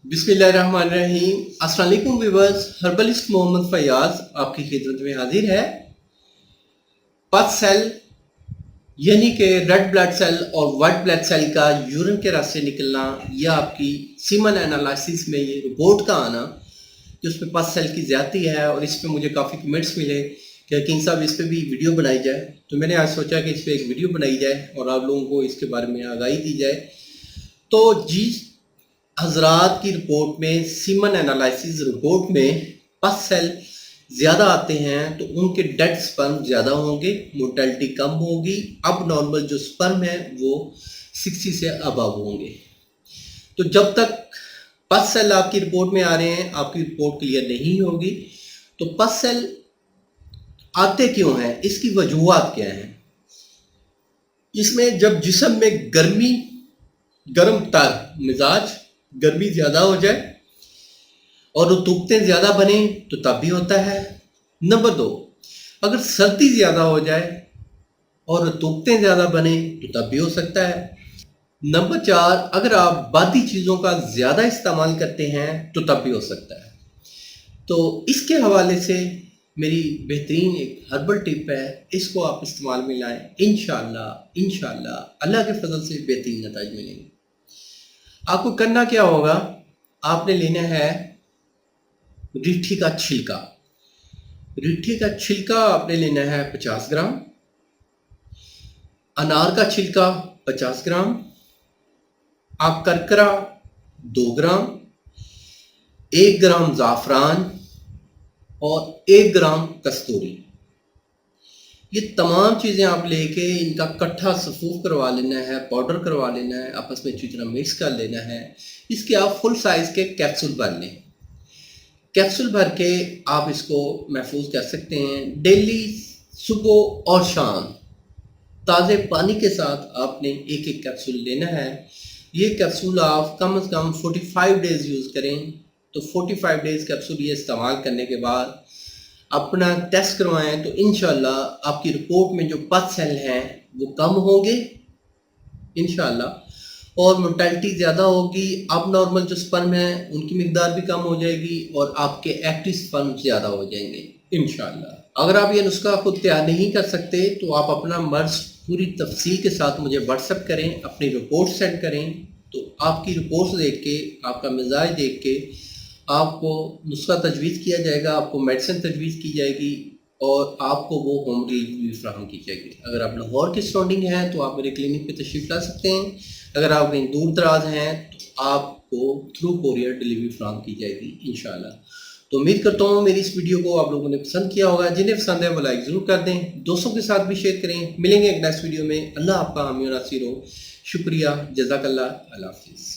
बिस्मिल्लाहिर्रहमानिर्रहीम। अस्सलाम वालेकुम व्यूअर्स, हर्बलिस्ट मोहम्मद फैयाज आपकी खिदमत में हाजिर है। पस सेल यानी कि रेड ब्लड सेल और वाइट ब्लड सेल का यूरिन के रास्ते निकलना या आपकी सीमन एनालिसिस में ये रिपोर्ट का आना कि उसमें पस सेल की ज़्यादती है, और इस पर मुझे काफ़ी कमेंट्स मिले कि किंग साहब इस पर भी वीडियो बनाई जाए। तो मैंने आज सोचा कि इस पर एक वीडियो बनाई जाए और आप लोगों को इसके बारे में आगाही दी जाए। तो जी हजरात की रिपोर्ट में, सीमन एनालिसिस रिपोर्ट में पस सेल ज़्यादा आते हैं तो उनके डेड स्पर्म ज़्यादा होंगे, मोर्टेलिटी कम होगी। अब नॉर्मल जो स्पर्म है वो 60 से अबव होंगे। तो जब तक पस सेल आपकी रिपोर्ट में आ रहे हैं, आपकी रिपोर्ट क्लियर नहीं होगी। तो पस सेल आते क्यों हैं, इसकी वजूहात क्या हैं? इसमें जब जिस्म में गर्म तर मिजाज, गर्मी ज़्यादा हो जाए और रतूबतें ज़्यादा बने तो तब भी होता है। नंबर 2, अगर सर्दी ज़्यादा हो जाए और रतूबतें ज़्यादा बने तो तब भी हो सकता है। नंबर 4, अगर आप बादी चीज़ों का ज़्यादा इस्तेमाल करते हैं तो तब भी हो सकता है। तो इसके हवाले से मेरी बेहतरीन एक हर्बल टिप है, इसको आप इस्तेमाल में लाएं। इंशाल्लाह अल्लाह के फजल से बेहतरीन नतीजे मिलेंगे। आपको करना क्या होगा, आपने लेना है रीठी का छिलका। रीठी का छिलका आपने लेना है 50 ग्राम, अनार का छिलका 50 ग्राम, आकरकरा 2 ग्राम, 1 ग्राम ज़ाफ़रान और 1 ग्राम कस्तूरी। ये तमाम चीज़ें आप लेके इनका कट्ठा सफूफ करवा लेना है, पाउडर करवा लेना है, आपस में अच्छी तरह मिक्स कर लेना है। इसके आप फुल साइज़ के कैप्सूल भर लें। कैप्सूल भर के आप इसको महफूज कर सकते हैं। डेली सुबह और शाम ताज़े पानी के साथ आपने एक एक कैप्सूल लेना है। ये कैप्सूल आप कम से कम 45 डेज़ यूज़ करें। तो 45 डेज़ कैप्सूल ये इस्तेमाल करने के बाद अपना टेस्ट करवाएं तो इंशाल्लाह आपकी रिपोर्ट में जो पस सेल हैं वो कम होंगे इंशाल्लाह, और मोर्टेलिटी ज़्यादा होगी। अब नॉर्मल जो स्पर्म है उनकी मिकदार भी कम हो जाएगी और आपके एक्टिव स्पर्म ज़्यादा हो जाएंगे इंशाल्लाह। अगर आप ये नुस्खा खुद तैयार नहीं कर सकते तो आप अपना मर्ज़ पूरी तफसील के साथ मुझे व्हाट्सएप करें, अपनी रिपोर्ट सेंड करें। तो आपकी रिपोर्ट्स देख के, आपका मिजाज देख के आपको नुस्खा तजवीज़ किया जाएगा, आपको मेडिसिन तजवीज़ की जाएगी और आपको वो होम डिलीवरी फ्राहम की जाएगी। अगर आप लाहौर के सराउंडिंग हैं तो आप मेरे क्लिनिक पे तशरीफ़ ला सकते हैं। अगर आप कहीं दूर दराज हैं तो आपको थ्रू कोरियर डिलीवरी फ्राहम की जाएगी इंशाल्लाह। तो उम्मीद करता हूँ मेरी इस वीडियो को आप लोगों ने पसंद किया होगा। जिन्हें पसंद है वो लाइक ज़रूर कर दें, दोस्तों के साथ भी शेयर करें। मिलेंगे एक नेक्स्ट वीडियो में। अल्लाह आपका हामी और नासिर हो। शुक्रिया, जज़ाकल्लाह, अल्लाह हाफ़िज़।